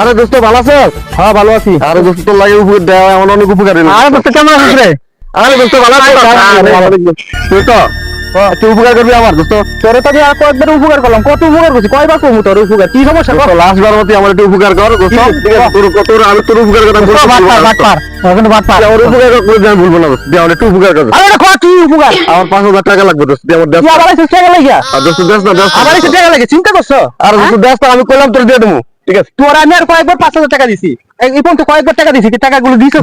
আরে দোস্ত ভালো আছো? হ্যাঁ ভালো আছি। আরে দোস্ত তোর লাগে উপকার দেওয়া আমার অনেক উপকার হলো। আরে দোস্ত কেমন আছিস রে? আরে দোস্ত ভালো আছো? তুই তো একটু উপকার করবি আমার দোস্ত। তোরে তো আমি আর কয়েকবার উপকার করলাম, কত উপকার করছি, কয়বার করবো তোর উপকার? কি সমস্যা? লাস্ট বার মতো আমার একটু উপকার কর দোস্ত। ঠিক আছে তোর আমি তোর উপকার কথা বলবো। ওর উপকার করে আমি ভুলবো না দোস্ত। দে আমার একটু উপকার কর। আরে কত কি উপকার? আমার 5,000 টাকা লাগবে দোস্ত। দে আমার দেশ। কি আবার এসে টাকা লাগিয়া? আর দোস্ত দেশ না দেশ। আবার এসে টাকা লাগে, চিন্তা করছো? আর দোস্ত দেশ তো আমি কইলাম তোর দিয়ে দেবো। ঠিক আছে তোর আমি আর কয়েকবার 5,000 টাকা দিছি, এই পর্যন্ত কয়েকবার টাকা দিছি, কি টাকাগুলো দিছো?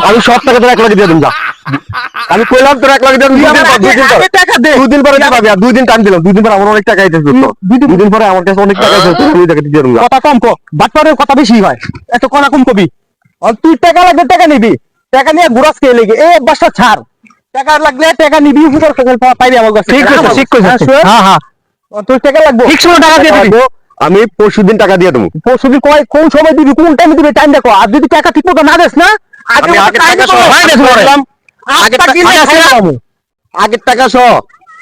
আমি সব টাকা তোর 1 লাখ দিয়ে দেবো যা। আমি কইলাম তোর 1 লাখ দিয়ে দেবো। টাকা দে। 2 দিন পরে দিতে পারবি। আর 2 দিন টাইম দিলাম। 2 দিন পরে আমার অনেক টাকা আইতেছে দোস্ত। 2 দিন পরে আমার কাছে অনেক টাকা আইতেছে। আমি টাকা দিয়ে দেবো। কথা কম কো, বাটপারের কথা বেশি হয়, এত কথা কম কবি। আর তুই টাকা লাগবে টাকা নিবি, টাকা নিয়ে ঘুরাস কে লেগে এই বাসা ছাড়। টাকা লাগলে টাকা নিবি, উপকার পাইবি আমার কাছে। ঠিক কইছিস, ঠিক কইছিস। হ্যাঁ হ্যাঁ, তোর টাকা লাগবে, ঠিক সময় টাকা দিয়ে দিবি। আমি পরশুদিন টাকা দিয়ে দেবো। পরশুদিন কোন সময় দিবি, কোন টাইমে দিবি, টাইম দেখো। আর যদি টাকা ঠিক মতো না দেস না, আমি আগের টাকা সহ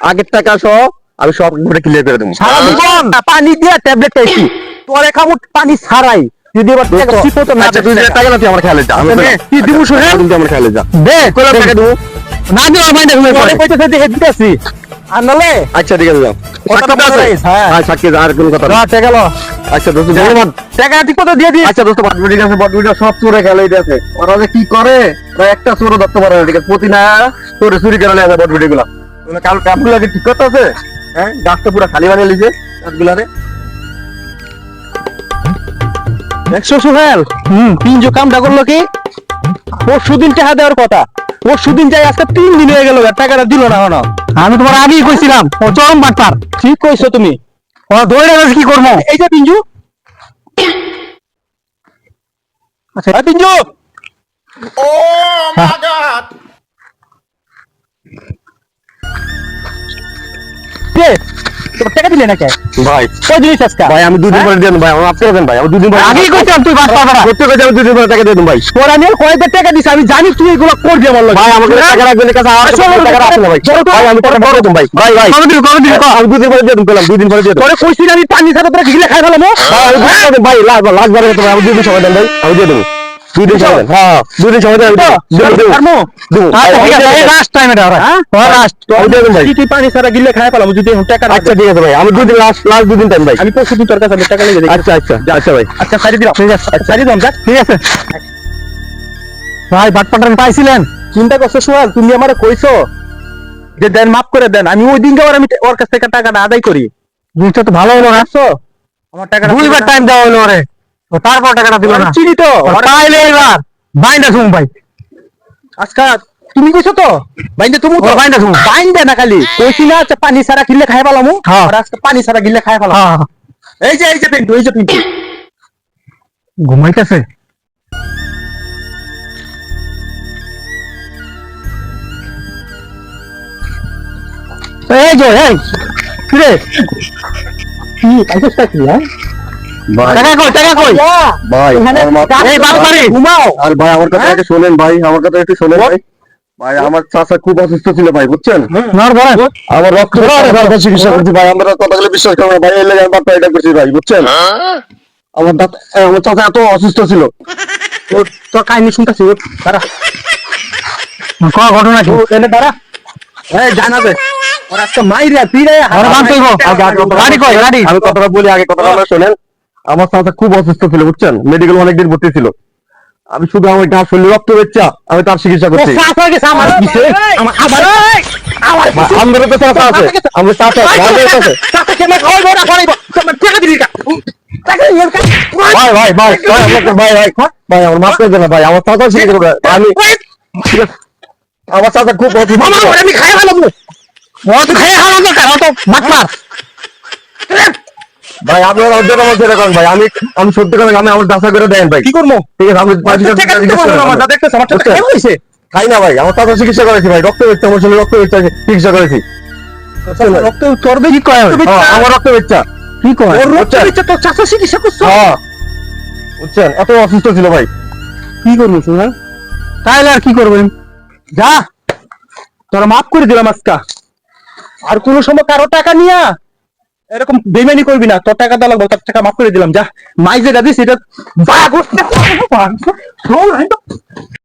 আগের টাকা সহ আমি সব ঘুরে ক্লিয়ার করে দেবো। সারা জীবন পানি দিয়ে ট্যাবলেট খাইছি, তোরে খাবো পানি ছাড়াই। যদি এবার টাকা ঠিক মতো না আচ্ছা দেস, 2 টাকা না তুই আমার খেয়ালে যা। আমি কি দিব শুনে? তুই আমার খেয়ালে যা। দে কইলাম টাকা দেবো। না দিও মাইন্ড ঘুরে পড়ে কইতেছে যে হেড দিতেছি। আর নলে আচ্ছা ঠিক আছে যাও। কথাটা বলে রাখিস, হ্যাঁ। হ্যাঁ সাক্ষী আর কোনো কথা না। না টাকা লো, আচ্ছা দোস্ত ধন্যবাদ। টাকা ঠিক মতো দিয়ে দিস। আচ্ছা দোস্ত বাটবিটি আছে, বাটবিটা সব চোরে খেলে আছে। ওরা যে কি করে, ওরা একটা চোরও ধরতে পারে না। ঠিক আছে প্রতি না চোরে চুরি করে আছে বাটবিটি গুলা। কাল কাপগুলো কি ঠিক করতে আছে? হ্যাঁ গাছটা পুরো খালি বানিয়ে লিছে গাছগুলারে। দেখছো সোহেল, তিনজো কামটা করলো কি? পরশুদিন টাকা দেওয়ার কথা, পরশুদিন যাই আজকে 3 দিন হয়ে গেল, টাকাটা দিল না এখনো। আমি তোমার আগেই কইছিলাম ও চরম বাটপার। ঠিক কইছো তুমি। ও দৌড়ে গেছে, কি করবো? এই যে পিঞ্জু, আচ্ছা এই পিঞ্জু। Oh my God! কে তোর টাকা দিলে না কে? ভাই কই দিলিস আজকে? ভাই আমি 2 দিন পরে দিয়ে দেব ভাই। আমার আপনি দেন ভাই। আমি 2 দিন পরে আগেই কইতাম তুই বাটপার না। করতে কইতে আমি 2 দিন পরে টাকা দিয়ে দেব ভাই। তোর আমি কয়েকবার টাকা দিছি, আমি জানি তুই এগুলো করবি আমার লগে। ভাই আমাকে টাকা রাখবেন কাছে আর টাকা রাখবেন না ভাই। ভাই আমি টাকা পরে দেব ভাই। ভাই ভাই কবে দিবি আমি 2 দিন পরে দিয়ে দেব। কইলাম 2 দিন পরে দিয়ে দেব। তোরে কইছি না আমি পানি ছাড়া তোরা গিলে খাই ফেলামো। ভাই আমি বুঝতে দেব ভাই। লাস্ট বারে তো আমি 2 দিন সময় দেন ভাই। আমি দিয়ে দেব। 2 দিন সময় দেন। হ্যাঁ 2 দিন সময় দেন। আমি দেব দেব। আচ্ছা ঠিক আছে, এই লাস্ট টাইম এটা ওরা। হ্যাঁ লাস্ট আমি দিয়ে দেব ভাই। তুই পানি ছাড়া গিলে খাই ফেলামো যদি টাকা না। আচ্ছা ঠিক আছে ভাই। আমি 2 দিন লাস্ট 2 দিন টাইম ভাই। আমি পরশুদিন তোর কাছে টাকা লেগে যাই। আচ্ছা আচ্ছা আচ্ছা ভাই। আচ্ছা সারি দিলাম, ঠিক আছে সারি দিলাম, যাক ঠিক আছে। ভাই বাটপাটান পাইছিলেন? চিন্তা করছো সোহেল, তুমি আমারে কইছো যে দেন মাফ করে দেন, আমি ওই দিন যাওয়ার আমি ওর কাছ থেকে টাকাটা আদায় করি। জিনিসটা তো ভালো হলো না? আমার টাকাটা 2বার টাইম দেওয়া হলো ওরে, তো তারপর টাকাটা দিল না। চিনি তো তাইলে এবার বাইন্ডা শুন ভাই। আজকা তুমি কইছো তো বাইন্ডা, তুমি তো বাইন্ডা না খালি কইছি না যে পানি ছাড়া গিলে খাই ফেলামু। আর আজকে পানি ছাড়া গিলে খাই ফেলাম। এই যে পিন্টু, এই যে পিন্টু ঘুমাইতেছে। এই যে এই কিরে কি কাইছটা কি? হ্যাঁ ভাই টাকা কই ভাই এই বাটপারি ঘুমাও। আর ভাই আমার কথা একটু শুনেন ভাই। আমার কথা একটু শুনেন ভাই। ভাই আমার চাচা খুব অসুস্থ ছিল ভাই বুঝছেন। নর বড় আমার রক্ত চিকিৎসা করছি ভাই। আমরা কথাগুলো বিশ্বাস করেন না ভাই। এই লেগে আমি বাপ্পা এটা করছি ভাই বুঝছেন। আমার আমার চাচা এত অসুস্থ ছিল। তোর কাহিনী শুনতেছি, দাঁড়া ক ঘটনা কি এনে দাঁড়া। এই জানাবে ওর আজকে মাইরা পিরে আর বানতেইব। গাড়ি কই গাড়ি? আমি কথাটা বলি আগে, কথাটা আপনারা শুনেন। আমার চাচা খুব অসুস্থ ছিল বুঝছেন। মেডিকেল অনেকদিন ভর্তি ছিল। আমি শুধু আমার গা শরীরে রক্ত বেচ্চা আমি তার চিকিৎসা করছি। আমার কিসে আমার আমাদের তো চাচা আছে। আমার চাচা আছে। টাকা কেন খাওয়াই বড় করাইব? তোমার টাকা দিবি কা? টাকা নিয়ে কা? ভাই ভাই ভাই ভাই ভাই ভাই ভাই আমার মাফ করে দেন ভাই। আমার চাচা চিকিৎসা করবে। আমি আমার চাচা খুব অসুস্থ মামা ছিল। আমি খাই ফেলাম। ও তো খাই ফেলাম না কেন? তো বাটপার ভাই আপনারা অর্ধেক আমার ছেড়ে করেন ভাই। আমি সত্যি করে আমি আমার দাসা করে দেন ভাই। কি করব? ঠিক আছে আমি টাকা দিতে পারবো না, আমার দেখতেছ আমার টাকা কেন হইছে? খাই না ভাই। আমার চাচা চিকিৎসা করেছি ভাই। রক্ত বেচ্চা আমার শরীরে রক্ত বেচ্চা চিকিৎসা করেছি। রক্ত চর্বে কি কয়? আমার রক্ত বেচ্চা কি কয়? ওর রক্ত বিচ্ছা তো চাচা চিকিৎসা করছো? হ্যাঁ বুঝছেন এত অসুস্থ ছিল ভাই। কি করবো সোহেল? তাইলে আর কি করবেন? যা তোরা মাফ করে দিলাম আজকা। আর কোন সময় কারো টাকা নিয়া এরকম বেইমানি করবি না, তোর টাকা দেওয়া লাগবে, তোর টাকা মাফ করে দিলাম, যা মাই যেটা দিস এটা